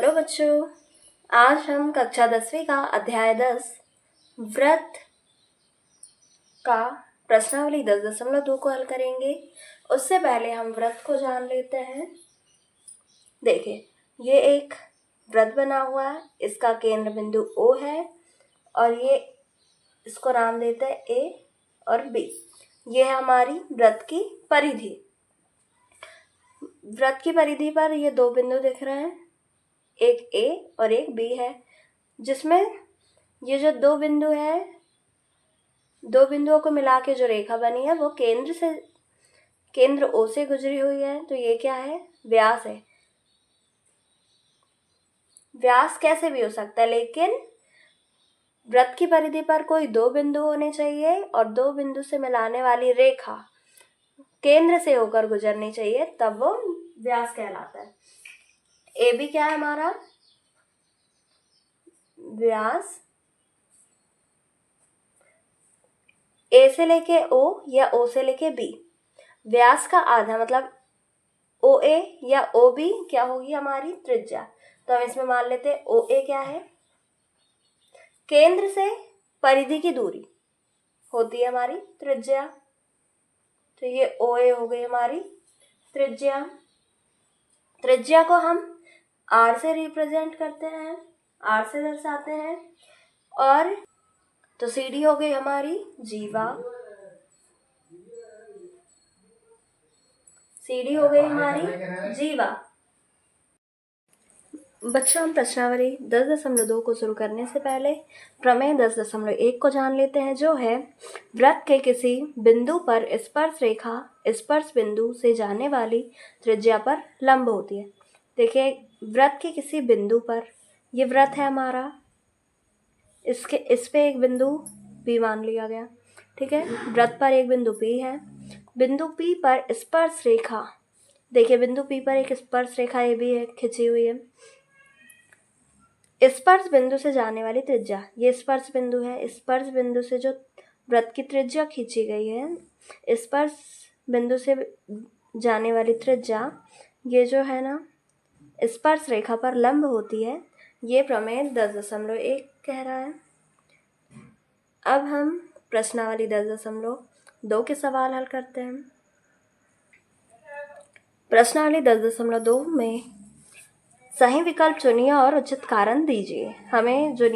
Hello बच्चों, आज हम कक्षा 10वीं का अध्याय 10 व्रत का प्रश्नावली 10.2 को हल करेंगे। उससे पहले हम व्रत को जान लेते हैं। देखिए, ये एक व्रत बना हुआ है, इसका केंद्र बिंदु O है और ये इसको नाम देते हैं A और B। ये है हमारी व्रत की परिधि। व्रत की परिधि पर ये दो बिंदु दिख रहे हैं, एक A और एक B है, जिसमें ये जो दो बिंदु है, दो बिंदुओं को मिला के जो रेखा बनी है वो केंद्र O से गुजरी हुई है। तो ये क्या है? व्यास है। व्यास कैसे भी हो सकता है, लेकिन वृत्त की परिधि पर कोई दो बिंदु होने चाहिए और दो बिंदु से मिलाने वाली रेखा केंद्र से होकर गुजरनी चाहिए, तब वो व्यास कहलाता है। ए बी क्या है हमारा? व्यास ए से लेके O या O से लेके B। व्यास का आधा मतलब OA या OB क्या होगी? हमारी त्रिज्या। तो हम इसमें मान लेते हैं OA क्या है? केंद्र से परिधि की दूरी होती है हमारी त्रिज्या। तो ये OA हो गई हमारी त्रिज्या। त्रिज्या को हम R से रिप्रेजेंट करते हैं, R से दर्शाते हैं। और तो CD हो गई हमारी जीवा, CD हो गई हमारी जीवा। बच्चों, हम प्रश्नावली 10.2 को शुरू करने से पहले प्रमेय 10.1 को जान लेते हैं, जो है वृत्त के किसी बिंदु पर स्पर्श रेखा स्पर्श बिंदु से जाने वाली त्रिज्या पर लंब होती है। देखिए, वृत्त के किसी बिंदु पर, ये वृत्त है हमारा, इस पे एक बिंदु P मान लिया गया, ठीक है। वृत्त पर एक बिंदु P है। बिंदु P पर स्पर्श रेखा, देखिए बिंदु P पर एक स्पर्श रेखा ये भी है, खिंची हुई है। स्पर्श बिंदु से जाने वाली त्रिज्या, ये स्पर्श बिंदु है। स्पर्श बिंदु से जो वृत्त की त्रिज्या खींची गई है, स्पर्श बिंदु से जाने वाली त्रिज्या, ये जो है ना, स्पर्श रेखा पर लंब होती है। ये प्रमेय 10.1 कह रहा है। अब हम प्रश्नावली 10.2 के सवाल हल करते हैं। प्रश्नावली 10.2 में सही विकल्प चुनिए और उचित कारण दीजिए। हमें जो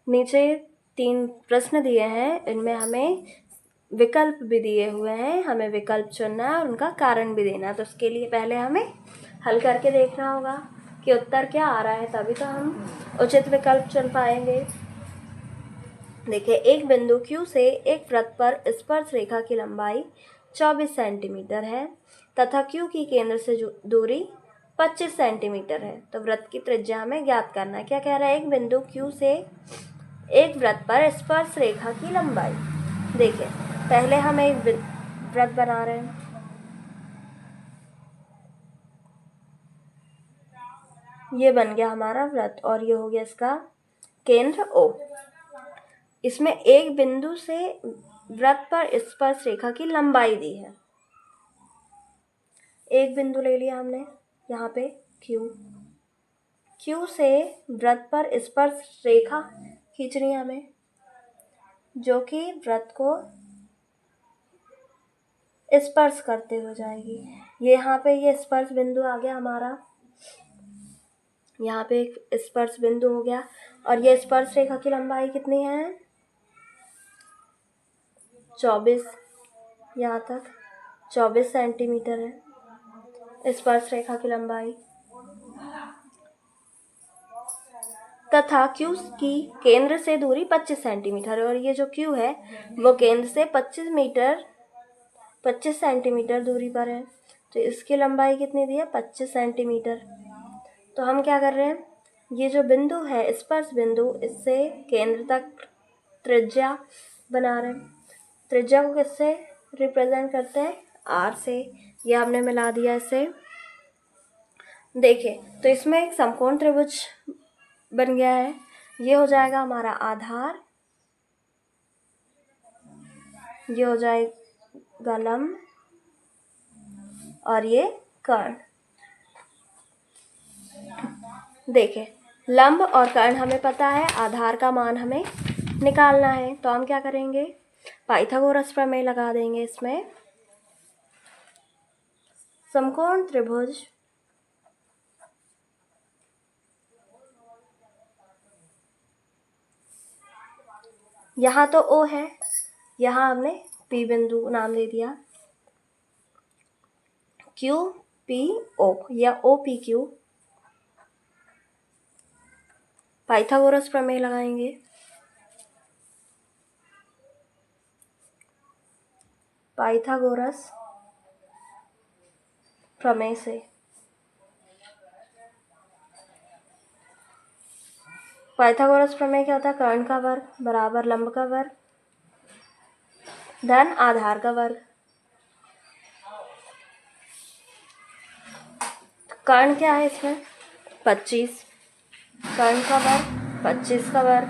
नीचे 3 प्रश्न दिए हैं, इनमें हमें विकल्प भी दिए हुए हैं, हमें विकल्प चुनना है और उनका कारण भी देना है। तो उसके लिए पहले हमें हल करके देखना होगा कि उत्तर क्या आ रहा है, तभी तो हम उचित विकल्प चुन पाएंगे। देखिए, एक बिंदु Q से एक वृत्त पर स्पर्श रेखा की लंबाई 24 सेंटीमीटर है तथा Q की केंद्र से दूरी 25 सेंटीमीटर है। तो वृत्त की त्रिज्या हमें ज्ञात करना है। क्या कह रहा है? एक बिंदु Q से एक वृत्त पर स्पर्श रेखा की लंबाई। देखिए, पहले हम एक वृत्त बना रहे हैं। ये बन गया हमारा वृत्त और ये हो गया इसका केंद्र O। इसमें एक बिंदु से वृत्त पर स्पर्श रेखा की लंबाई दी है। एक बिंदु ले लिया हमने यहाँ पे Q से वृत्त पर स्पर्श रेखा खींचनी है हमें, जो कि वृत्त को स्पर्श करते हुए जाएगी। ये यहाँ पे ये स्पर्श बिंदु आ गया हमारा, यहाँ पे एक स्पर्श बिंदु हो गया। और ये स्पर्श रेखा की लंबाई कितनी है? 24, यहाँ तक 24 सेंटीमीटर है स्पर्श रेखा की लंबाई। तथा Q की केंद्र से दूरी 25 सेंटीमीटर है और ये जो Q है वो केंद्र से 25 सेंटीमीटर दूरी पर है। तो इसकी लंबाई कितनी दी है? 25 सेंटीमीटर। तो हम क्या कर रहे हैं, ये जो बिंदु है स्पर्श बिंदु, इससे केंद्र तक त्रिज्या बना रहे हैं। त्रिज्या को किससे रिप्रेजेंट करते हैं? R से। ये हमने मिला दिया इसे। देखिए, तो इसमें एक समकोण त्रिभुज बन गया है। ये हो जाएगा हमारा आधार, ये हो जाएगा लंब और ये कर्ण। देखें, लंब और कर्ण हमें पता है, आधार का मान हमें निकालना है, तो हम क्या करेंगे, पाइथागोरस प्रमेय लगा देंगे इसमें। समकोण त्रिभुज यहाँ तो O है, यहाँ हमने P बिंदु नाम दे दिया, Q P O या O P Q। पाइथागोरस प्रमेय लगाएंगे। पाइथागोरस प्रमेय से पाइथागोरस प्रमेय क्या होता है, कर्ण का वर्ग बराबर लंब का वर्ग धन आधार का वर्ग। कर्ण क्या है इसमें, 25, कर्ण का वर्ग 25 का वर्ग,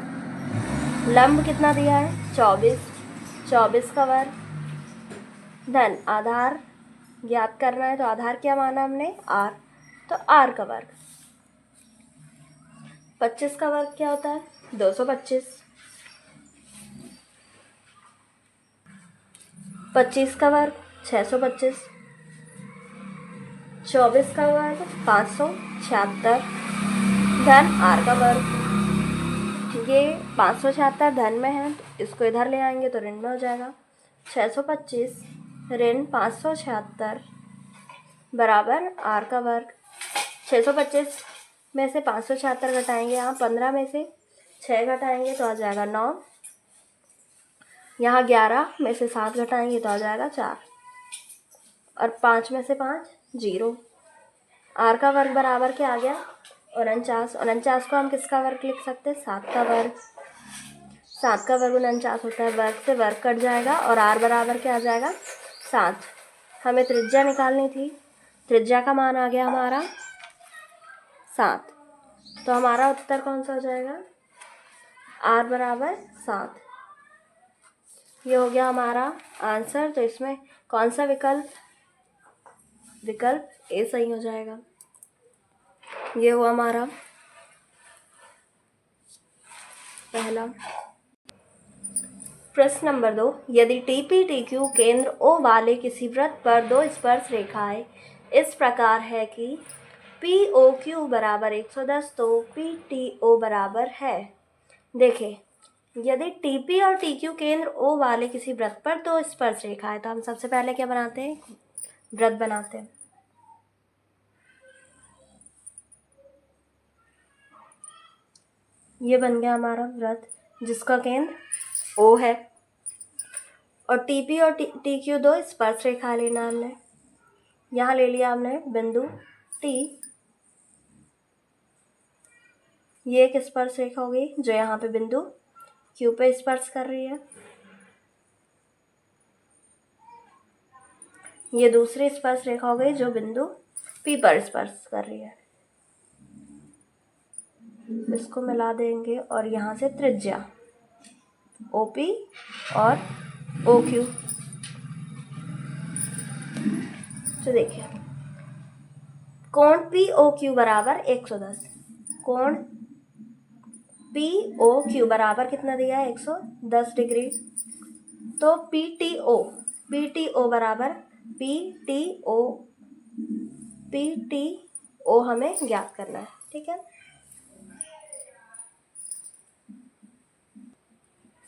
लंब कितना दिया है 24, 24 का वर्ग धन आधार ज्ञात करना है, तो आधार क्या माना हमने r, तो r का वर्ग। 25 का वर्ग क्या होता है 225, 25 का वर्ग 625, 24 का वर्ग 576 धन r का वर्ग। ये 576 धन में है, तो इसको इधर ले आएंगे तो ऋण में हो जाएगा। 625 ऋण 576 बराबर r का वर्ग। 625 में से 576 घटाएंगे, यहाँ 15 में से 6 घटाएंगे तो आ जाएगा 9, यहाँ 11 में से 7 घटाएंगे तो आ जाएगा 4, और 5 में से 5 0। r का वर्ग बराबर क्या आ गया 49। 49 को हम किसका वर्ग लिख सकते हैं, 7 का वर्ग। 7 का वर्ग 49 होता है, वर्ग से वर्ग कट जाएगा और r बराबर क्या आ जाएगा 7। हमें त्रिज्या निकालनी थी, त्रिज्या का मान आ गया हमारा 7, तो हमारा उत्तर कौन सा हो जाएगा, r बराबर 7। ये हो गया हमारा आंसर। तो इसमें कौन सा विकल्प ए सही हो जाएगा। ये हुआ हमारा पहला। प्रश्न नंबर 2, यदि TP TQ केंद्र O वाले किसी वृत्त पर दो स्पर्श रेखाएं इस प्रकार है कि POQ बराबर 110 तो PTO बराबर है। देखें, यदि TP और TQ केंद्र O वाले किसी वृत्त पर दो स्पर्श रेखा है, तो हम सबसे पहले क्या बनाते हैं, वृत्त बनाते हैं। ये बन गया हमारा वृत्त जिसका केंद्र O है, और TP और TQ दो स्पर्श रेखा लेना हमने। यहाँ ले लिया हमने बिंदु T, ये एक स्पर्श रेखा होगी जो यहाँ पे बिंदु Q पे स्पर्श कर रही है। ये दूसरी स्पर्श रेखा हो गई जो बिंदु P पर स्पर्श कर रही है। इसको मिला देंगे और यहाँ से त्रिज्या OP और OQ। तो देखिए, कोण POQ बराबर 110, कोण POQ बराबर कितना दिया है 110 डिग्री। तो PTO बराबर PTO हमें ज्ञात करना है, ठीक है।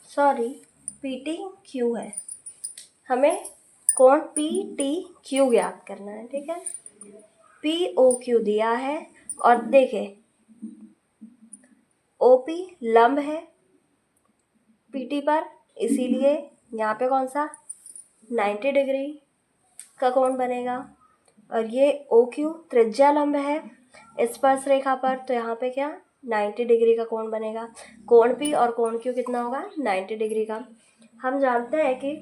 सॉरी, PTQ है, हमें कोण PTQ ज्ञात करना है, ठीक है। POQ दिया है और देखें OP लंब है PT पर, इसीलिए यहाँ पे कौन सा 90 डिग्री का कोण बनेगा। और ये OQ त्रिज्या लंब है स्पर्श रेखा पर, तो यहाँ पे क्या 90 डिग्री का कोण बनेगा। कोण P और कोण Q कितना होगा 90 डिग्री का। हम जानते हैं कि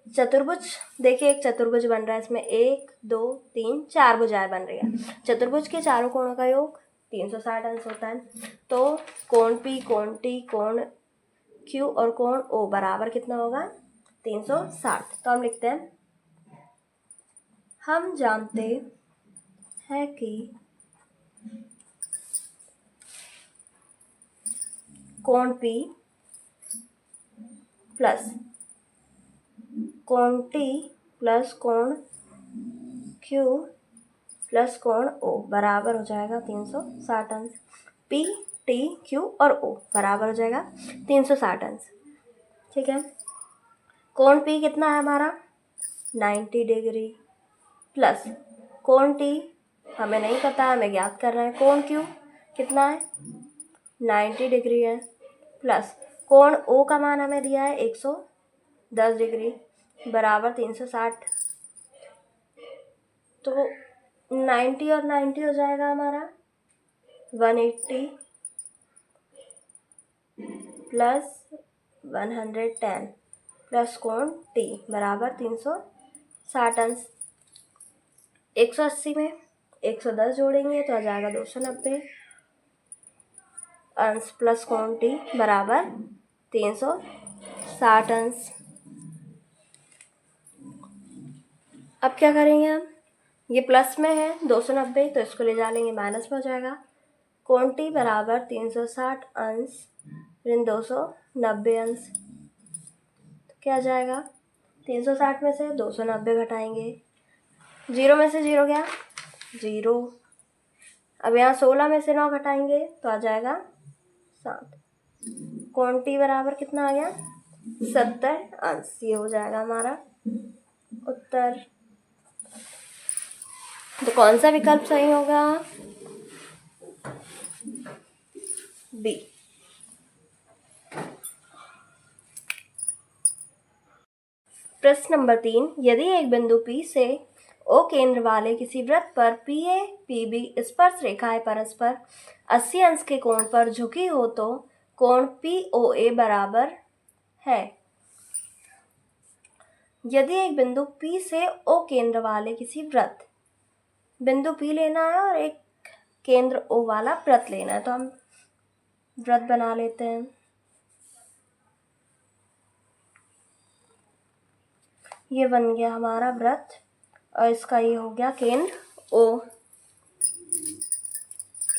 चतुर्भुज, देखिए एक चतुर्भुज बन रहा है, इसमें 1 2 3 4 भुजाएं बन रही है। चतुर्भुज के चारों कोणों का योग 360 अंश होता है। तो कोण P, कोण T, कोण Q और कोण O बराबर कितना होगा 360। तो हम लिखते हैं, हम जानते हैं कि कोण P प्लस कोण T प्लस कोण Q प्लस कोण O बराबर हो जाएगा 360 अंश। P, T, Q और O बराबर हो जाएगा 360 अंश। ठीक है, कोण P कितना है हमारा 90 डिग्री प्लस कोण T हमें नहीं पता है, हमें ज्ञात करना है। कोण Q कितना है 90 डिग्री है प्लस कोण O का मान हमें दिया है 110 डिग्री बराबर 360। तो 90 और 90 हो जाएगा हमारा 180 प्लस 110 प्लस कोण T बराबर 360 अंश। 180 में 110 जोड़ेंगे तो आ जाएगा 290 अंश प्लस कोण T बराबर 360 अंश। अब क्या करेंगे हम, ये प्लस में है 290 तो इसको ले जा लेंगे माइनस में हो जाएगा। कोण T बराबर 360 अंश ऋण 290 अंश। तो क्या जाएगा 360 में से 290 घटाएंगे, 0 में से 0 गया 0। अब यहाँ 16 में से 9 घटाएंगे तो आ जाएगा 7। कोण T बराबर कितना आ गया 70 अंश। ये हो जाएगा हमारा उत्तर। तो कौन सा विकल्प सही होगा, बी। प्रश्न नंबर 3, यदि एक बिंदु P से O केंद्र वाले किसी वृत्त पर PA PB स्पर्श रेखाएं परस्पर 80 अंश के कोण पर झुकी हो तो कोण POA बराबर है। यदि एक बिंदु P से O केंद्र वाले किसी वृत्त, बिंदु P लेना है और एक केंद्र O वाला वृत्त लेना है, तो हम वृत्त बना लेते हैं। ये बन गया हमारा वृत्त और इसका ये हो गया केंद्र O।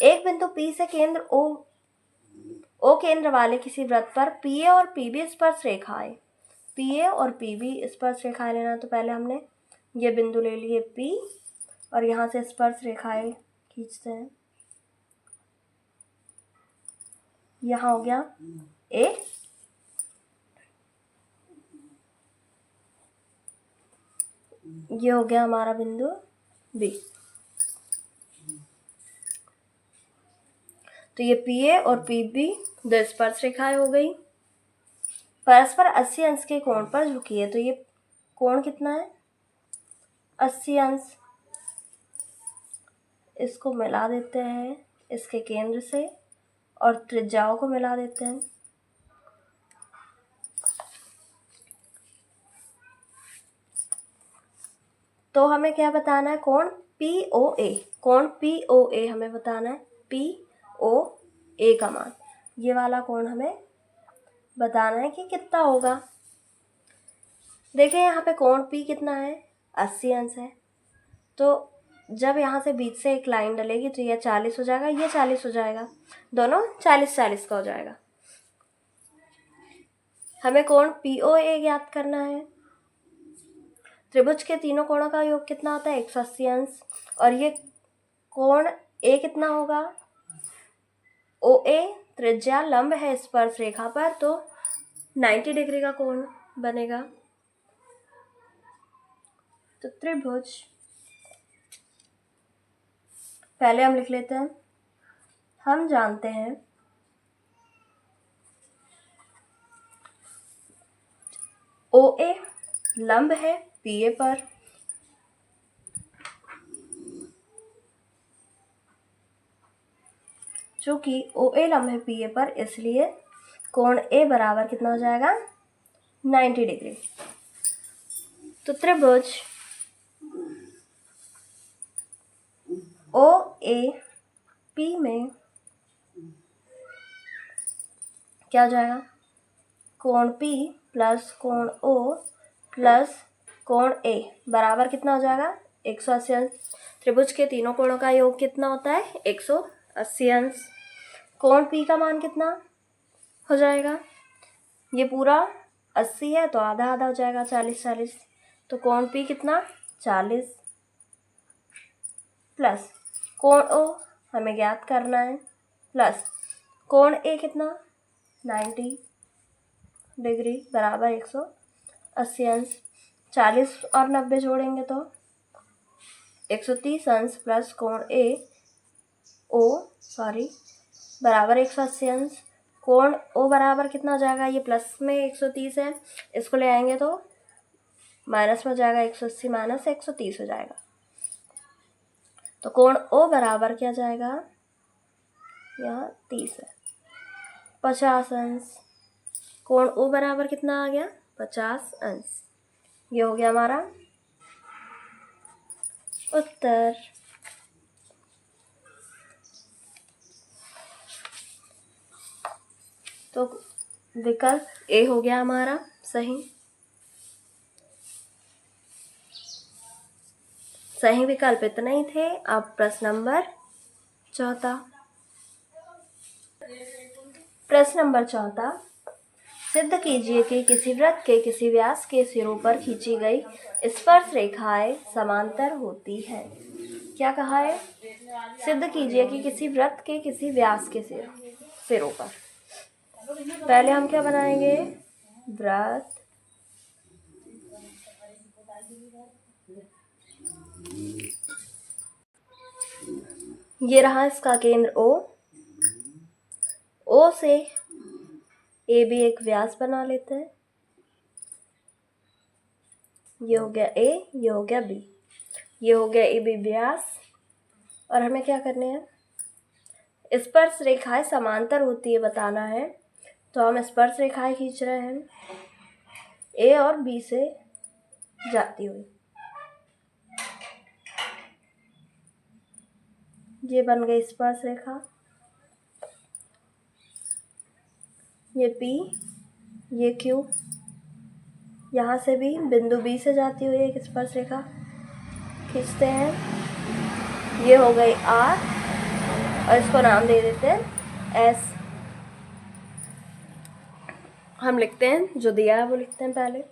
एक बिंदु P से केंद्र O केंद्र वाले किसी वृत्त पर PA और PB स्पर्श रेखाएं, PA और PB स्पर्श रेखाएं लेना, तो पहले हमने ये बिंदु ले लिए P और यहाँ से स्पर्श रेखाएं खींचते हैं। यहाँ हो गया A, ये हो गया हमारा बिंदु B। तो ये PA और PB दो स्पर्श रेखाएं हो गई, परस्पर 80 अंश के कोण पर झुकी है। तो ये कोण कितना है 80 अंश। इसको मिला देते हैं इसके केंद्र से और त्रिज्याओं को मिला देते हैं। तो हमें क्या बताना है, कोण POA, कोण POA हमें बताना है, POA का मान, ये वाला कोण हमें बताना है कि कितना होगा। देखिए यहाँ पे कोण P कितना है 80 अंश है, तो जब यहाँ से बीच से एक लाइन डलेगी तो यह 40 हो जाएगा, ये 40 हो जाएगा, दोनों 40-40 का हो जाएगा। हमें कोण POA ज्ञात करना है। त्रिभुज के तीनों कोणों का योग कितना होता है 180 अंश, और ये कोण A कितना होगा, OA त्रिज्या लंब है स्पर्श रेखा पर, तो 90 डिग्री का कोण बनेगा। तो त्रिभुज, पहले हम लिख लेते हैं, हम जानते हैं OA लंब है PA पर, चूंकि OA लंब है PA पर, इसलिए कोण A बराबर कितना हो जाएगा 90 डिग्री। तो त्रिभुज OAP में क्या हो जाएगा, कोण P प्लस कोण O प्लस कोण A बराबर कितना हो जाएगा 180 अंश। त्रिभुज के तीनों कोणों का योग कितना होता है 180 अंश। कोण P का मान कितना हो जाएगा। ये पूरा 80 है तो आधा आधा हो जाएगा, 40-40। तो कोण पी कितना, 40, प्लस कोण ओ हमें ज्ञात करना है, प्लस कोण ए कितना, 90 डिग्री बराबर 180 अंश। 40 और 90 जोड़ेंगे तो 130 अंश प्लस कोण ए बराबर 180 अंश। कोण ओ बराबर कितना हो जाएगा, ये प्लस में 130 है, इसको ले आएंगे तो माइनस में हो जाएगा, 180 माइनस 130 हो जाएगा। तो कोण ओ बराबर क्या जाएगा, यहाँ 30 है, 50 अंश। कोण ओ बराबर कितना आ गया, 50 अंश। ये हो गया हमारा उत्तर। तो विकल्प ए हो गया हमारा सही। सही विकल्प इतने ही थे। अब प्रश्न नंबर 4। प्रश्न नंबर 4, सिद्ध कीजिए कि किसी वृत्त के किसी व्यास के सिरों पर खींची गई स्पर्श रेखाएं समांतर होती हैं। क्या कहा है, सिद्ध कीजिए कि किसी वृत्त के किसी व्यास के सिरों पर। पहले हम क्या बनाएंगे, वृत्त, ये रहा इसका केंद्र ओ से ए बी एक व्यास बना लेते हैं। ये हो गया ए, ये हो गया बी, ये हो गया ए बी व्यास। और हमें क्या करने हैं, स्पर्श रेखाएं समांतर होती है बताना है। तो हम स्पर्श रेखाएं खींच रहे हैं ए और बी से जाती हुई। ये बन गई स्पर्श रेखा, ये P, ये Q, यहाँ से भी बिंदु B से जाती हुई एक स्पर्श रेखा खींचते हैं। ये हो गई R और इसको नाम दे देते हैं S। हम लिखते हैं, जो दिया है वो लिखते हैं। पहले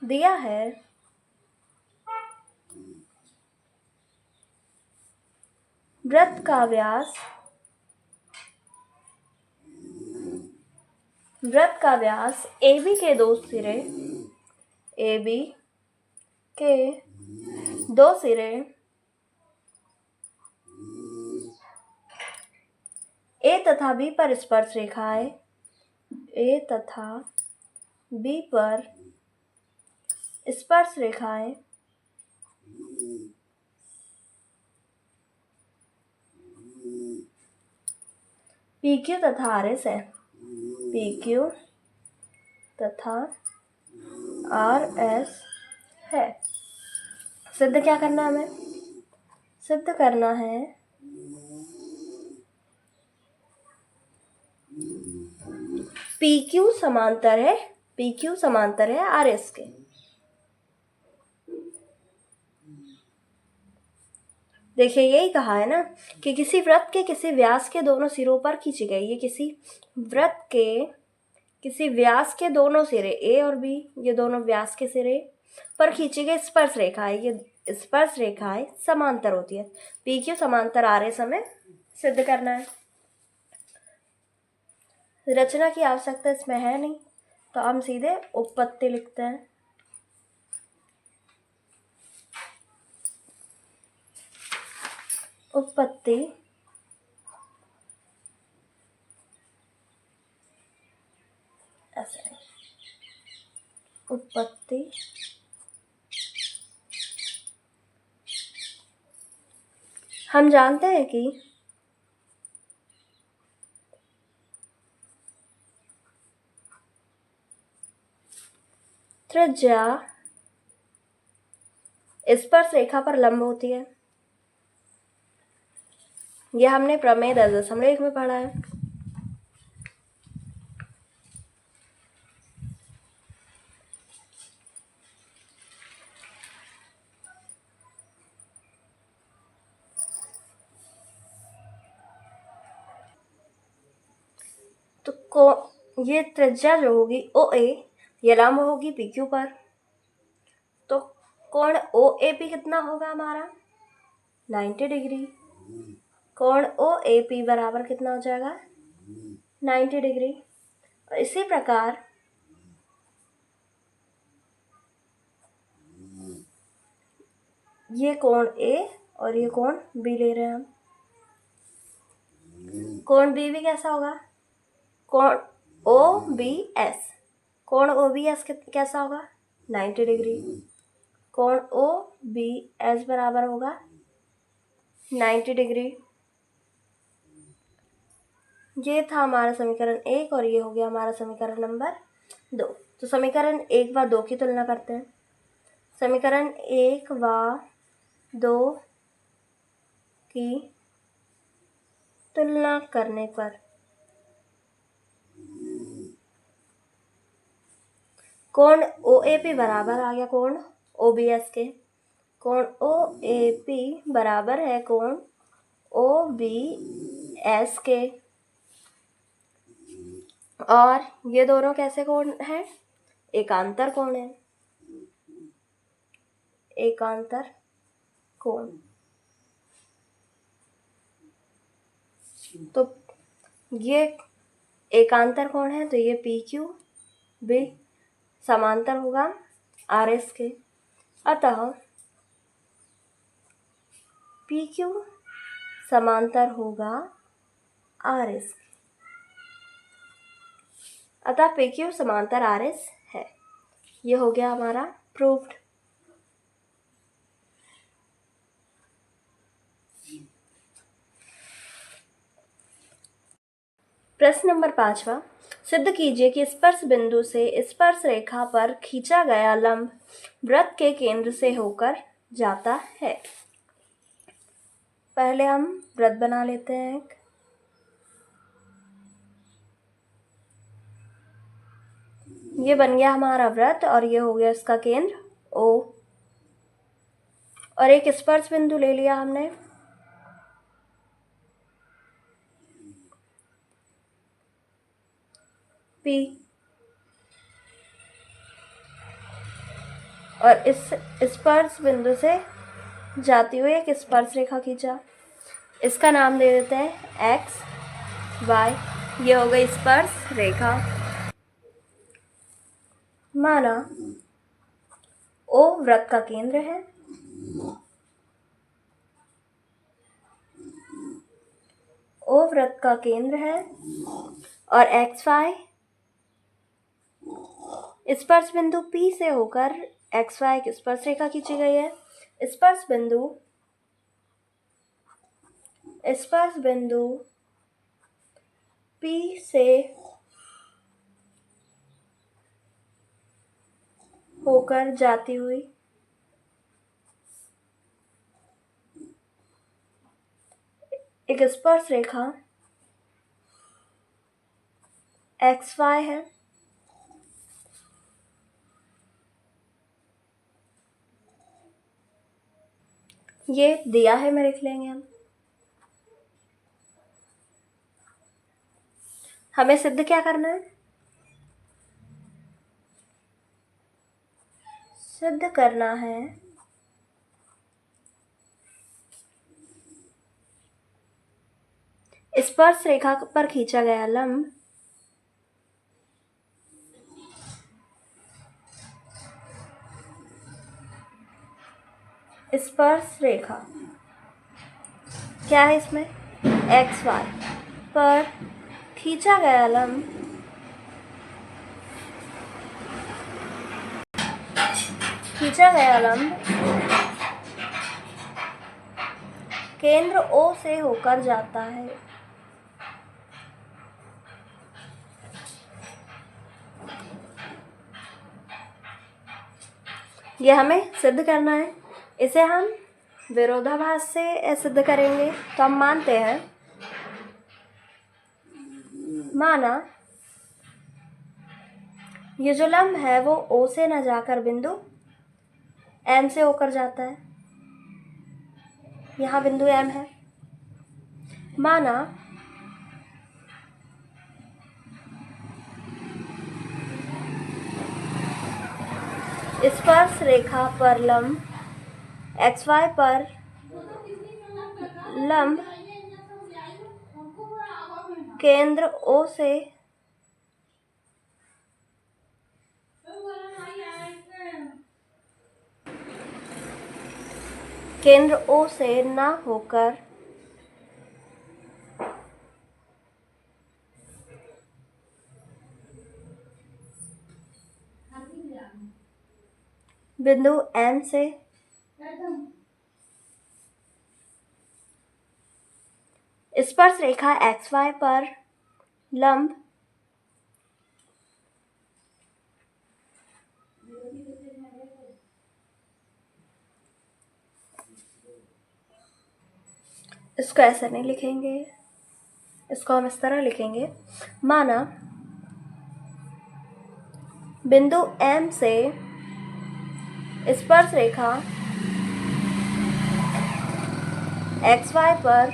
दिया है वृत्त का व्यास, वृत्त का व्यास AB के दो सिरे, AB के दो सिरे A तथा B पर स्पर्श रेखाएं, A तथा B पर स्पर्श रेखाएं PQ तथा RS है, PQ तथा RS है। सिद्ध क्या करना है हमें, सिद्ध करना है PQ समांतर है, PQ समांतर है RS के। देखिए यही कहा है ना कि किसी वृत्त के किसी व्यास के दोनों सिरों पर खींची गई, ये किसी वृत्त के किसी व्यास के दोनों सिरे A और B, ये दोनों व्यास के सिरे पर खींची गई स्पर्श रेखाएं, ये स्पर्श रेखाएं समांतर होती है। PQ समांतर RS हमें सिद्ध करना है। रचना की आवश्यकता इसमें है नहीं, तो हम सीधे उपपत्ति लिखते हैं। उपपत्ति ऐसे, उपपत्ति हम जानते हैं कि त्रिज्या स्पर्श रेखा पर लंब होती है। यह हमने प्रमेय 10.1 में पढ़ा है। तो ये त्रिज्या जो होगी ओ ए, ये लंब होगी पी क्यू पर। तो कोण ओ ए पी कितना होगा हमारा? 90 डिग्री। कोण ओ ए पी बराबर कितना हो जाएगा? 90 डिग्री। और इसी प्रकार ये कोण ए और ये कोण बी ले रहे हैं हम। कोण बी भी कैसा होगा? कोण ओ बी एस। कोण ओ बी एस कैसा होगा? 90 डिग्री। कोण ओ बी एस बराबर होगा 90 डिग्री। ये था हमारा समीकरण 1 और ये हो गया हमारा समीकरण नंबर 2। तो समीकरण 1 व 2 की तुलना करते हैं। समीकरण 1 व 2 की तुलना करने पर कोण ओ ए पी बराबर आ गया कोण ओ बी एस के। कोण ओ ए पी बराबर है कोण ओ बी एस के। और ये दोनों कैसे कोण हैं? एकांतर कोण है। एकांतर कोण। तो ये एकांतर कोण है, तो ये पी क्यू भी समांतर होगा आर एस के। अतः पी क्यू समांतर होगा आर एस। अतः पी क्यू समांतर आर एस है। ये हो गया हमारा प्रूव्ड। प्रश्न नंबर 5वां, सिद्ध कीजिए कि स्पर्श बिंदु से स्पर्श रेखा पर खींचा गया लंब वृत्त के केंद्र से होकर जाता है। पहले हम वृत्त बना लेते हैं। ये बन गया हमारा वृत्त और ये हो गया इसका केंद्र O। और एक स्पर्श बिंदु ले लिया हमने, P। और इस स्पर्श बिंदु से जाती हुई एक स्पर्श रेखा खींचा। इसका नाम दे देते हैं एक्स वाई। ये हो गई स्पर्श रेखा। माना O वृत्त का केंद्र है O वृत्त का केंद्र है और एक्स वाई स्पर्श बिंदु P से होकर एक्स वाई की स्पर्श रेखा खींची गई है। स्पर्श बिंदु P से होकर जाती हुई एक स्पर्श रेखा एक्स वाई है। ये दिया है, मैं लिख लेंगे हम। हमें सिद्ध क्या करना है? सिद्ध करना है स्पर्श रेखा पर खींचा गया लंब स्पर्श रेखा क्या है इसमें एक्स वाई पर खींचा गया लंब केंद्र O से होकर जाता है। यह हमें सिद्ध करना है। इसे हम विरोधाभास से सिद्ध करेंगे। तो हम मानते हैं, माना ये जो लंब है वो O से न जाकर बिंदु M से होकर जाता है। यहाँ बिंदु M है। माना स्पर्श रेखा पर लंब XY पर लंब केंद्र O से न होकर बिंदु M से स्पर्श रेखा XY पर लंब इसको ऐसे नहीं लिखेंगे, इसको हम इस तरह लिखेंगे। माना बिंदु M से स्पर्श रेखा XY पर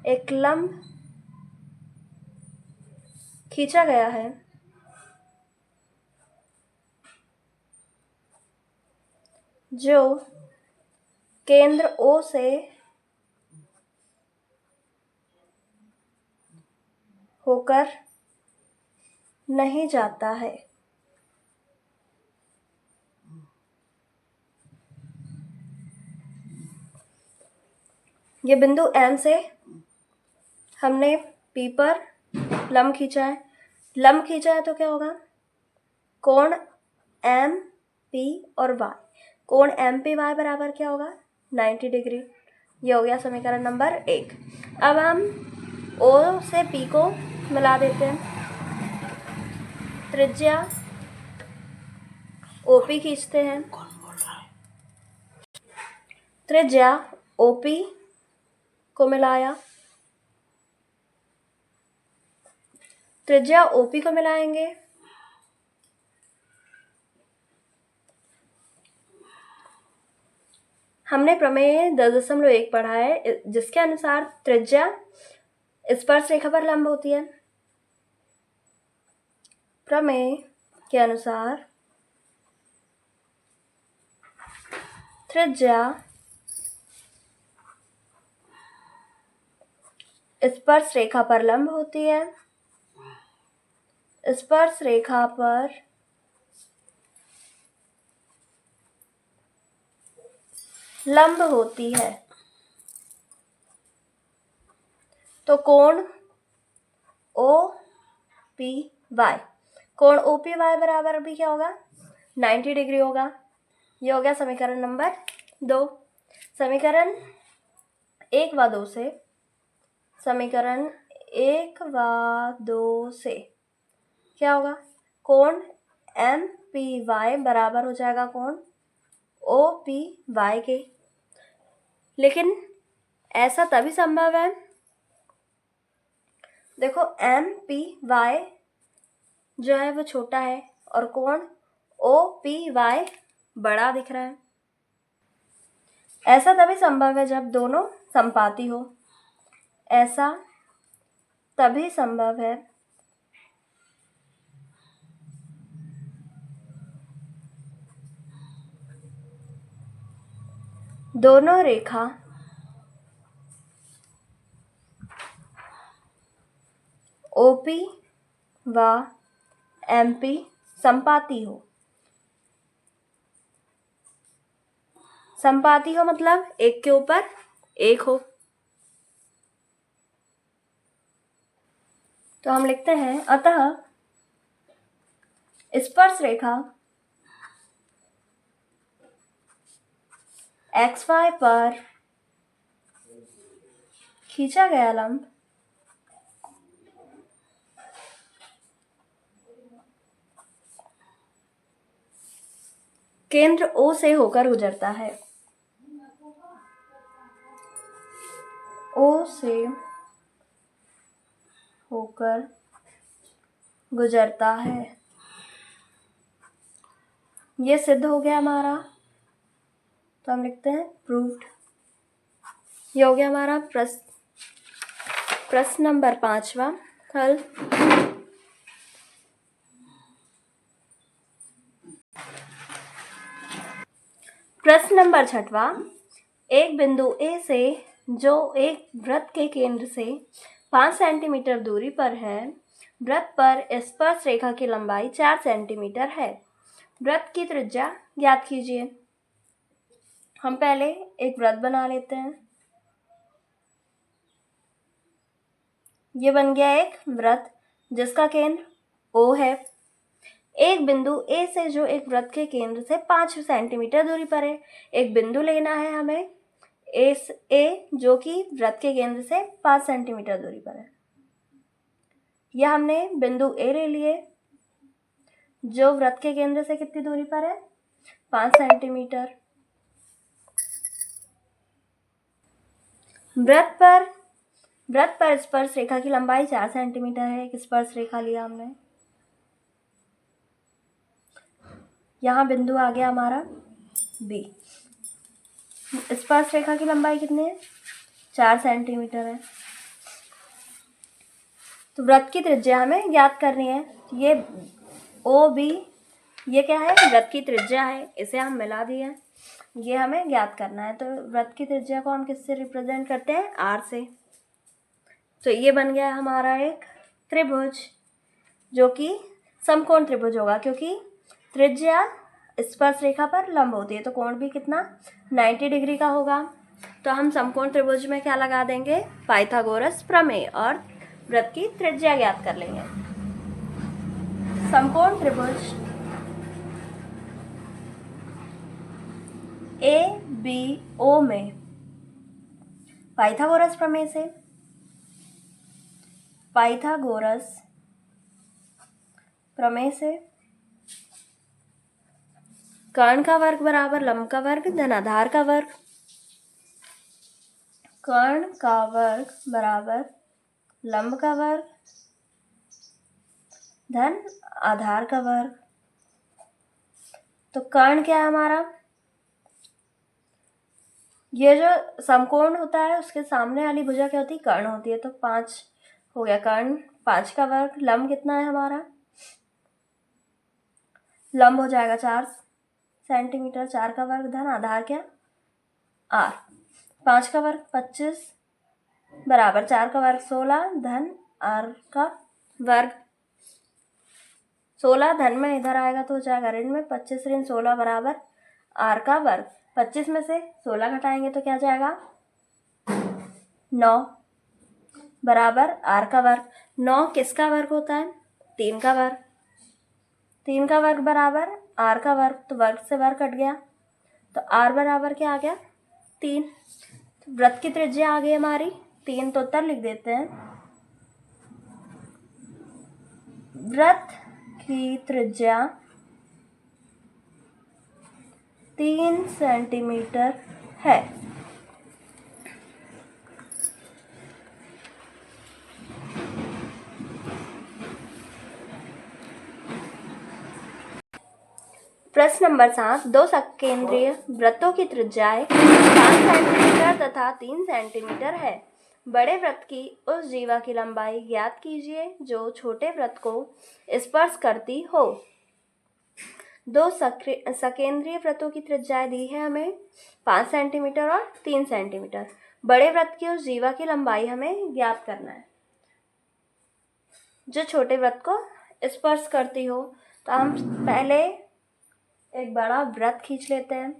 एक लंब खींचा गया है जो केंद्र O से होकर नहीं जाता है। ये बिंदु M से हमने P पर लंब खींचा है। लंब खींचा है तो क्या होगा? कोण MP और Y। कोण MPY बराबर क्या होगा? 90 डिग्री। ये हो गया समीकरण नंबर 1। अब हम O से P को मिला देते हैं। त्रिज्या OP खींचते हैं। त्रिज्या OP को मिलाया। त्रिज्या OP को मिलाएंगे। हमने प्रमेय 10.1 पढ़ा है, जिसके अनुसार त्रिज्या स्पर्श रेखा पर लंब होती है। प्रमेय के अनुसार त्रिज्या स्पर्श रेखा पर लंब होती है। स्पर्श रेखा पर लंब होती है तो कोण OPY, कोण OPY बराबर भी क्या होगा? 90 डिग्री होगा। ये हो गया समीकरण नंबर 2। समीकरण 1 व 2 से क्या होगा? कोण MPY बराबर हो जाएगा कोण OPY के। लेकिन ऐसा तभी संभव है, देखो MPY जो है वो छोटा है और कोण OPY बड़ा दिख रहा है। ऐसा तभी संभव है जब दोनों समपाती हो। ऐसा तभी संभव है दोनों रेखा OP व MP समपाती हो। समपाती हो मतलब एक के ऊपर एक हो। तो हम लिखते हैं, अतः स्पर्श रेखा XY पर खींचा गया लंब केंद्र O से होकर गुजरता है। O से होकर गुजरता है। ये सिद्ध हो गया हमारा, तो हम लिखते हैं प्रूव्ड। ये हो गया हमारा प्रश्न नंबर 5वां हल। नंबर 6वां, एक बिंदु ए से जो एक वृत्त के केंद्र से 5 सेंटीमीटर दूरी पर है, वृत्त पर स्पर्श रेखा की लंबाई 4 सेंटीमीटर है। वृत्त की त्रिज्या ज्ञात कीजिए। हम पहले एक वृत्त बना लेते हैं। ये बन गया एक वृत्त जिसका केंद्र O है। एक बिंदु A से जो एक वृत्त के केंद्र से 5 सेंटीमीटर दूरी पर है। एक बिंदु लेना है हमें A जो कि वृत्त के केंद्र से 5 सेंटीमीटर दूरी पर है। यह हमने बिंदु A ले लिए जो वृत्त के केंद्र से कितनी दूरी पर है, 5 सेंटीमीटर। वृत्त पर स्पर्श रेखा की लंबाई 4 सेंटीमीटर है। एक स्पर्श रेखा लिया हमने। यहाँ बिंदु आ गया हमारा B। स्पर्श रेखा की लंबाई कितनी है, 4 सेंटीमीटर है। तो वृत्त की त्रिज्या हमें ज्ञात करनी है। ये OB ये क्या है, वृत्त की त्रिज्या है। इसे हम मिला दिए, ये हमें ज्ञात करना है। तो वृत्त की त्रिज्या को हम किससे रिप्रेजेंट करते हैं, R से। तो ये बन गया हमारा एक त्रिभुज जो कि समकोण त्रिभुज होगा, क्योंकि त्रिज्या स्पर्श रेखा पर लंब होती है। तो कोण भी कितना, 90 डिग्री का होगा। तो हम समकोण त्रिभुज में क्या लगा देंगे, पाइथागोरस प्रमेय, और वृत्त की त्रिज्या ज्ञात कर लेंगे। समकोण त्रिभुज ABO में पाइथागोरस प्रमेय से कर्ण का वर्ग बराबर लंब का वर्ग धन आधार का वर्ग। कर्ण का वर्ग बराबर लंब का वर्ग धन आधार का वर्ग। तो कर्ण क्या है हमारा, ये जो समकोण होता है उसके सामने वाली भुजा क्या होती है, कर्ण होती है। तो 5 हो गया कर्ण, 5 का वर्ग। लंब कितना है हमारा, लंब हो जाएगा 4 सेंटीमीटर। 4 का वर्ग धन आधार क्या, R। 5 का वर्ग 25 बराबर 4 का वर्ग 16 धन R का वर्ग। 16 धन में इधर आएगा तो हो जाएगा ऋण में। 25 ऋण 16 बराबर R का वर्ग। 25 में से 16 घटाएंगे तो क्या जाएगा, 9 बराबर R का वर्ग। 9 किसका वर्ग होता है, 3 का वर्ग। 3 का वर्ग बराबर R का वर्ग। तो वर्ग से वर्ग कट गया, तो R बराबर क्या आ गया, 3। तो वृत्त की त्रिज्या आ गई हमारी 3। तो उत्तर लिख देते हैं, वृत्त की त्रिज्या 3 सेंटीमीटर है। प्रश्न नंबर 7, दो सकेंद्रीय वृत्तों की त्रिज्याएं 5 सेंटीमीटर तथा 3 सेंटीमीटर है। बड़े वृत्त की उस जीवा की लंबाई ज्ञात कीजिए जो छोटे वृत्त को स्पर्श करती हो। दो सकेंद्रीय वृत्तों की त्रिज्याएं दी है हमें 5 सेंटीमीटर और 3 सेंटीमीटर। बड़े वृत्त की उस जीवा की लंबाई हमें ज्ञात करना है जो छोटे वृत्त को स्पर्श करती हो। तो हम पहले एक बड़ा वृत्त खींच लेते हैं।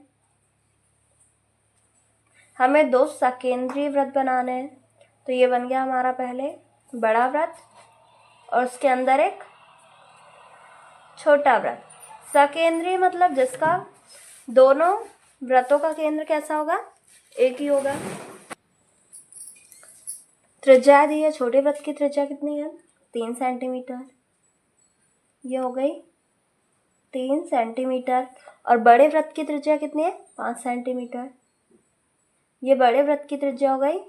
हमें 2 सकेंद्रीय वृत्त बनाने हैं। तो ये बन गया हमारा पहले बड़ा वृत्त और उसके अंदर एक छोटा वृत्त। सकेंद्रीय मतलब जिसका दोनों वृत्तों का केंद्र कैसा होगा, एक ही होगा। त्रिज्या दी है, छोटे वृत्त की त्रिज्या कितनी है, 3 सेंटीमीटर। ये हो गई 3 सेंटीमीटर। और बड़े वृत्त की त्रिज्या कितनी है, 5 सेंटीमीटर। ये बड़े वृत्त की त्रिज्या हो गई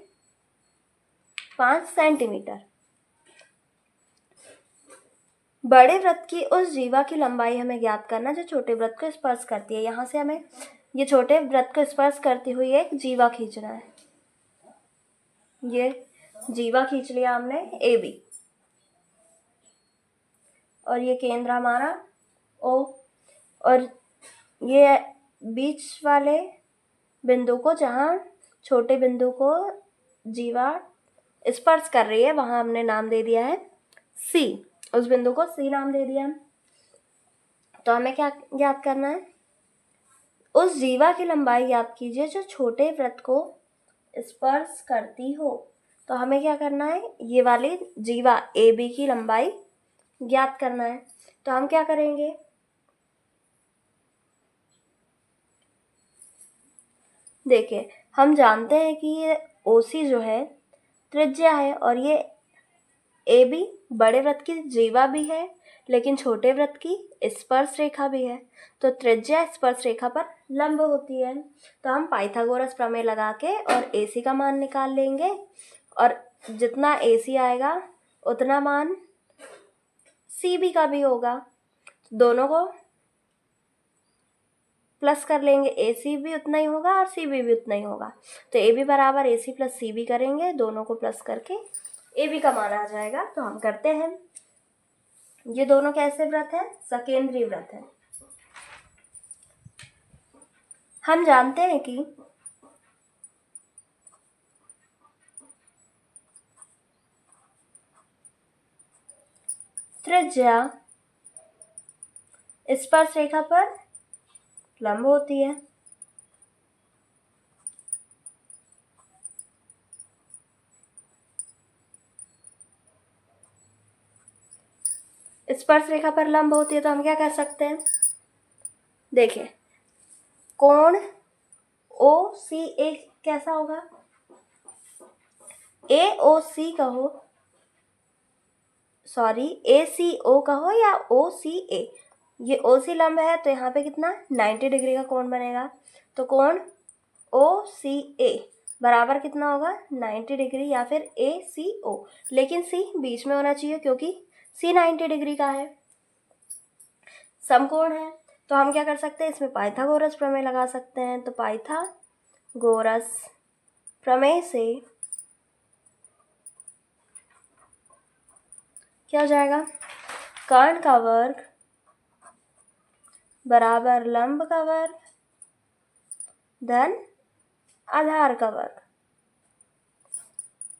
5 सेंटीमीटर। बड़े वृत्त की उस जीवा की लंबाई हमें ज्ञात करना जो छोटे वृत्त को स्पर्श करती है। यहाँ से हमें ये छोटे वृत्त को स्पर्श करती हुई एक जीवा खींचना है। ये जीवा खींच लिया हमने AB और ये केंद्र हमारा O और ये बीच वाले बिंदु को, जहाँ छोटे बिंदु को जीवा स्पर्श कर रही है, वहाँ हमने नाम दे दिया है सी। उस बिंदु को सी नाम दे दिया। तो हमें क्या ज्ञात करना है? उस जीवा की लंबाई ज्ञात कीजिए जो छोटे वृत्त को स्पर्श करती हो। तो हमें क्या करना है? ये वाली जीवा ए बी की लंबाई ज्ञात करना है। तो हम क्या करेंगे? देखिए, हम जानते हैं कि ये ओसी जो है त्रिज्या है, और ये ए बी बड़े वृत्त की जीवा भी है, लेकिन छोटे वृत्त की स्पर्श रेखा भी है। तो त्रिज्या स्पर्श रेखा पर लंब होती है। तो हम पाइथागोरस प्रमेय लगा के और AC का मान निकाल लेंगे, और जितना AC आएगा उतना मान CB का भी होगा। दोनों को प्लस कर लेंगे, AC भी उतना ही होगा और CB भी उतना ही होगा। तो AB बराबर AC प्लस CB करेंगे, दोनों को प्लस करके AB का मान आ जाएगा। तो हम करते हैं। ये दोनों कैसे वृत्त हैं? सकेंद्रीय वृत्त हैं। हम जानते हैं कि त्रिज्या स्पर्श रेखा पर लंब होती है। स्पर्श रेखा पर लंब होती है, तो हम क्या कर सकते हैं? देखिए, कोण OCA कैसा होगा? AOC कहो, सॉरी ACO कहो या OCA, ये OC लंब है, तो यहाँ पे कितना 90 डिग्री का कोण बनेगा। तो कोण OCA बराबर कितना होगा? 90 डिग्री, या फिर ACO, लेकिन C बीच में होना चाहिए क्योंकि C 90 डिग्री का है, समकोण है। तो हम क्या कर सकते हैं? इसमें पाइथागोरस प्रमेय लगा सकते हैं। तो पाइथागोरस प्रमेय से क्या हो जाएगा? कर्ण का वर्ग बराबर लंब का वर्ग धन आधार का वर्ग।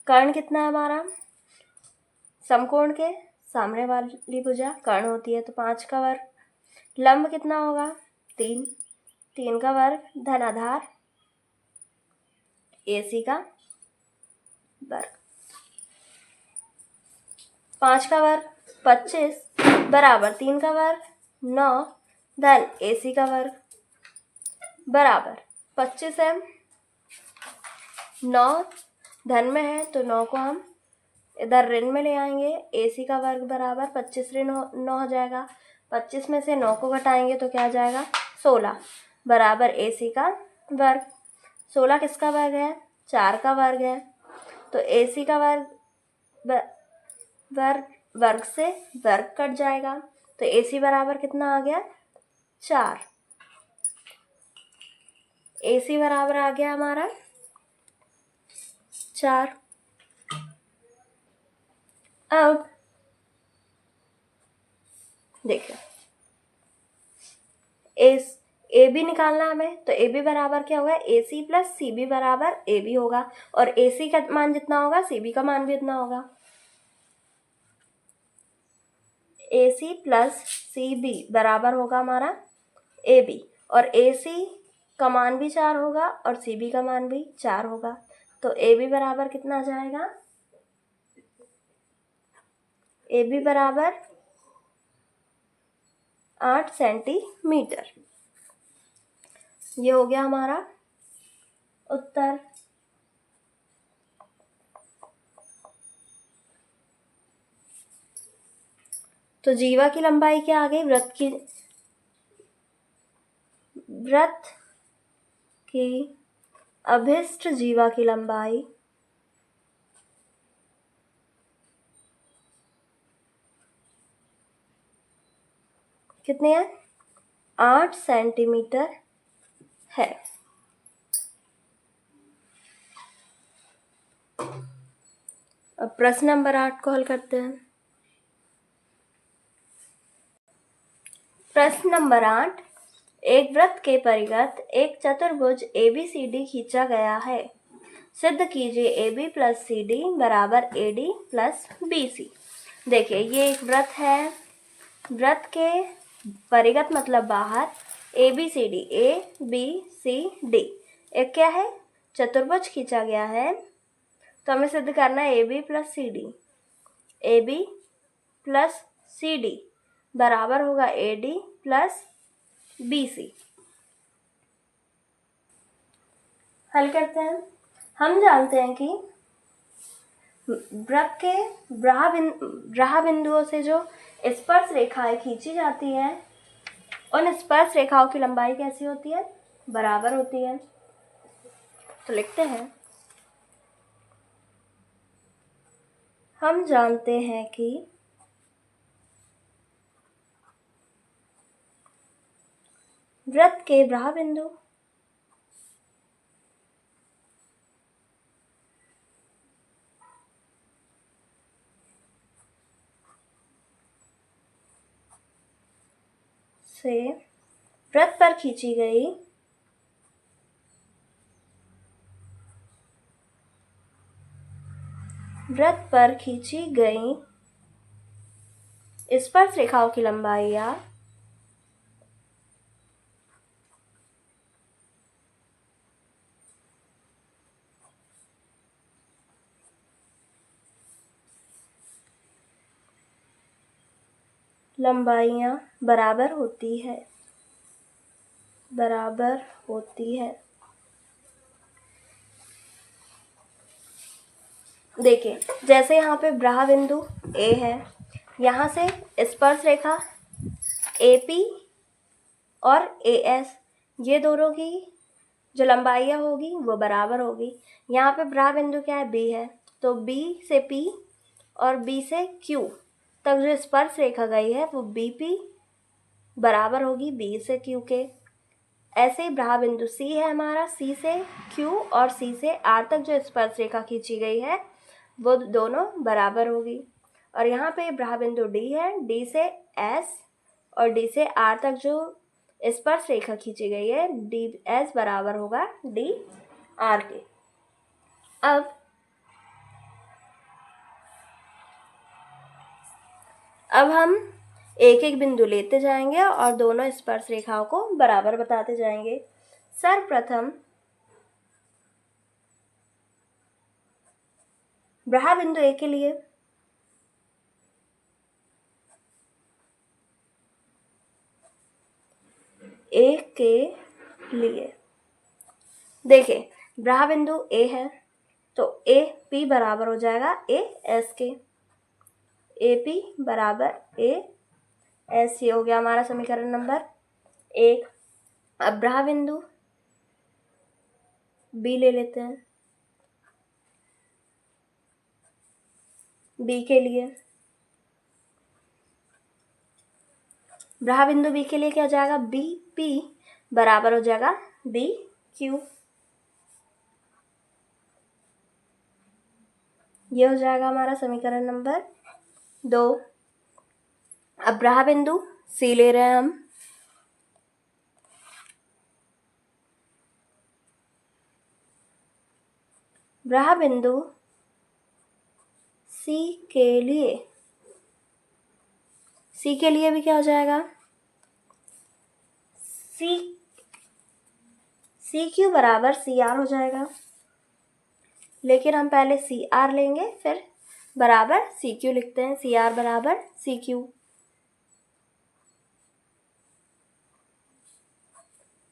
कर्ण कितना है हमारा? समकोण के सामने वाली भुजा कर्ण होती है, तो 5 का वर्ग। लंब कितना होगा? 3 का वर्ग धन आधार AC का वर्ग। 5 का वर्ग 25 बराबर 3 का वर्ग 9 धन AC का वर्ग बराबर 25 है, 9 धन में है, तो 9 को हम इधर ऋण में ले आएंगे। AC का वर्ग बराबर 25 ऋण 9 हो जाएगा। 25 में से 9 को घटाएंगे तो क्या आ जाएगा? 16 बराबर AC का वर्ग। 16 किसका वर्ग है? 4 का वर्ग है। तो AC का वर्ग से वर्ग कट जाएगा, तो AC बराबर कितना आ गया? 4। AC बराबर आ गया हमारा 4। अब देखिए, AB निकालना हमें, तो AB बराबर क्या होगा? AC प्लस CB बराबर AB होगा, और AC का मान जितना होगा CB का मान भी उतना होगा। AC प्लस CB बराबर होगा हमारा AB, और AC का मान भी 4 होगा और CB का मान भी 4 होगा। तो AB बराबर कितना आ जाएगा? AB बराबर 8 सेंटीमीटर। ये हो गया हमारा उत्तर। तो जीवा की लंबाई क्या आ गई? वृत्त की अभिष्ट जीवा की लंबाई कितनी है? 8 सेंटीमीटर है। अब प्रश्न नंबर 8 को हल करते हैं। प्रश्न नंबर 8, एक वृत्त के परिगत एक चतुर्भुज ABCD खींचा गया है। सिद्ध कीजिए AB प्लस CD बराबर AD प्लस BC। देखिए ये एक वृत्त है, वृत्त के परिगत मतलब बाहर ABCD ABCD एक क्या है, चतुर्भुज खींचा गया है। तो हमें सिद्ध करना है AB प्लस CD बराबर होगा AD प्लस BC। हल करते हैं। हम जानते हैं कि वृत्त के ब्राह बिंदुओं से जो स्पर्श रेखाएं खींची जाती हैं, उन स्पर्श रेखाओं की लंबाई कैसी होती है, बराबर होती है। तो लिखते हैं, हम जानते हैं कि वृत्त के ब्राह बिंदु से वृत्त पर खींची गई स्पर्श रेखाओं की लंबाई या लंबाइयाँ बराबर होती है। देखिए जैसे यहाँ पे ब्राह बिंदु A है, यहाँ से स्पर्श रेखा AP और AS, ये दोनों की जो लंबाइयाँ होगी वो बराबर होगी। यहाँ पे ब्राह बिंदु क्या है, B है, तो B से P और B से Q तक जो स्पर्श रेखा गई है वो BP बराबर होगी B से Q के। ऐसे ही ब्राह बिंदु C है हमारा, C से Q और C से R तक जो स्पर्श रेखा खींची गई है वो दोनों बराबर होगी। और यहाँ पे ब्राह बिंदु D है, D से S और D से R तक जो स्पर्श रेखा खींची गई है, DS बराबर होगा DR के। अब हम एक एक बिंदु लेते जाएंगे और दोनों स्पर्श रेखाओं को बराबर बताते जाएंगे। सर्वप्रथम ब्राह बिंदु A के लिए देखिए ब्राह बिंदु A है तो AP बराबर हो जाएगा AS के। AP बराबर AS, ये हो गया हमारा समीकरण नंबर 1। अब ब्राह बिंदु B ले लेते हैं। B के लिए ब्राह बिंदु B के लिए क्या हो जाएगा, BP बराबर हो जाएगा BQ। ये हो जाएगा हमारा समीकरण नंबर 2। अब ब्राह बिंदु C ले रहे हैं हम। ब्राह बिंदु C के लिए भी क्या हो जाएगा, CQ बराबर CR हो जाएगा। लेकिन हम पहले CR लेंगे फिर बराबर CQ लिखते हैं। CR बराबर CQ।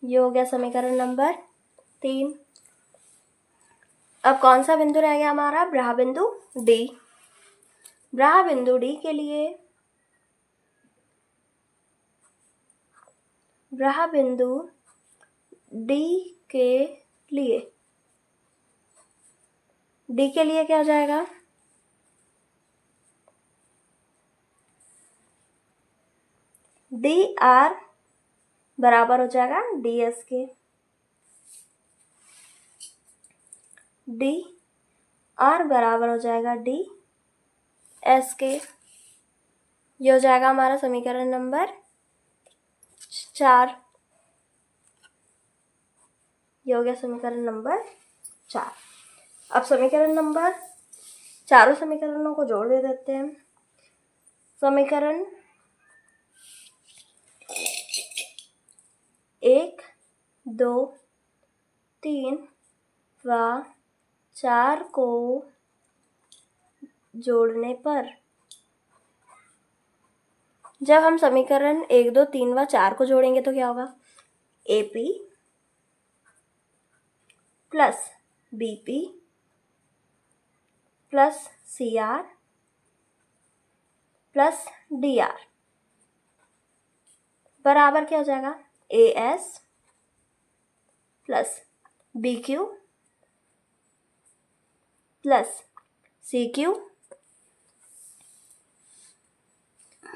ये हो गया समीकरण नंबर 3। अब कौन सा बिंदु रह गया हमारा, ब्राह बिंदु D। ब्राह बिंदु D के लिए D के लिए क्या हो जाएगा, DR बराबर हो जाएगा DS के। DR बराबर हो जाएगा DS के। ये हो जाएगा हमारा समीकरण नंबर 4। ये हो गया समीकरण नंबर 4। अब समीकरण नंबर, चारों समीकरणों को जोड़ दे देते हैं। समीकरण 1, 2, 3 व 4 को जोड़ने पर, जब हम समीकरण 1, 2, 3 व 4 को जोड़ेंगे तो क्या होगा? AP plus BP plus CR plus DR बराबर क्या हो जाएगा? AS plus BQ plus CQ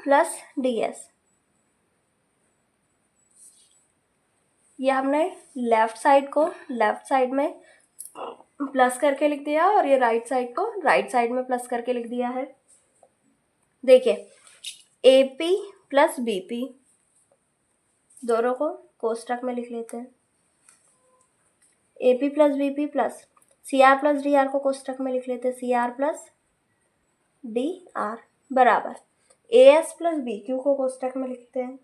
plus DS। ये हमने लेफ्ट साइड में प्लस करके लिख दिया और ये राइट साइड को राइट साइड में प्लस करके लिख दिया है। देखिए, AP प्लस BP दोनों को कोष्टक में लिख लेते हैं। AP plus BP plus CR plus DR को कोष्टक में लिख लेते हैं। CR प्लस DR बराबर AS प्लस BQ को कोष्टक में लिखते हैं।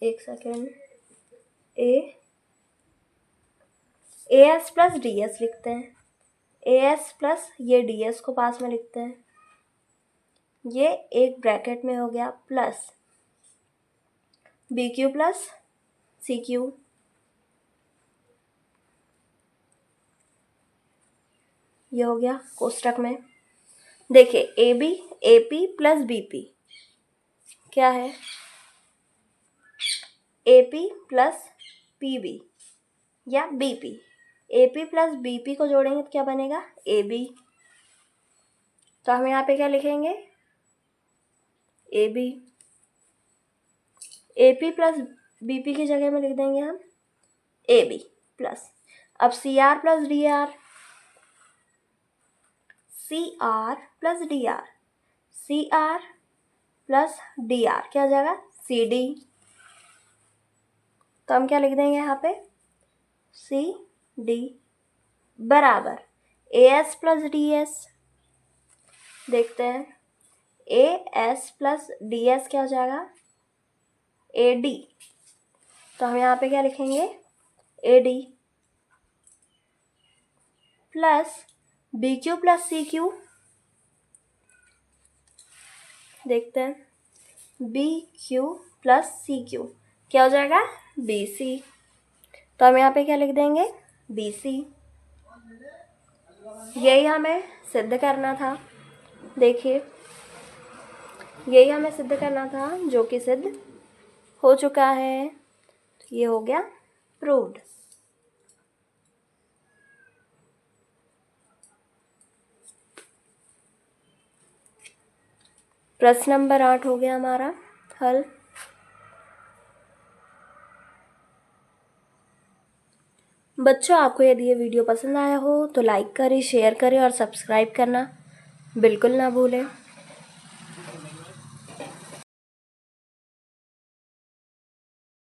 एक सेकेंड, AS प्लस DS लिखते हैं। AS प्लस ये DS को पास में लिखते हैं। ये एक ब्रैकेट में हो गया प्लस BQ प्लस CQ, ये हो गया कोष्टक में। देखिए, AP प्लस BP क्या है? AP प्लस PB या BP। AP प्लस BP को जोड़ेंगे तो क्या बनेगा? AB। तो हम यहाँ पे क्या लिखेंगे? AB। AP प्लस BP की जगह में लिख देंगे हम AB प्लस, अब CR plus DR, CR plus DR, CR plus DR क्या हो जाएगा? CD। तो हम क्या लिख देंगे यहाँ पे? CD बराबर AS प्लस DS। देखते हैं, AS प्लस DS क्या हो जाएगा? AD। तो हम यहाँ पे क्या लिखेंगे? AD plus BQ plus CQ। देखते हैं, BQ प्लस CQ क्या हो जाएगा? BC। तो हम यहाँ पे क्या लिख देंगे? BC। यही हमें सिद्ध करना था। देखिए, यही हमें सिद्ध करना था, जो कि सिद्ध हो चुका है। ये हो गया प्रूव्ड। प्रश्न नंबर 8 हो गया हमारा हल। बच्चों, आपको यदि ये वीडियो पसंद आया हो तो लाइक करें, शेयर करें और सब्सक्राइब करना बिल्कुल ना भूलें।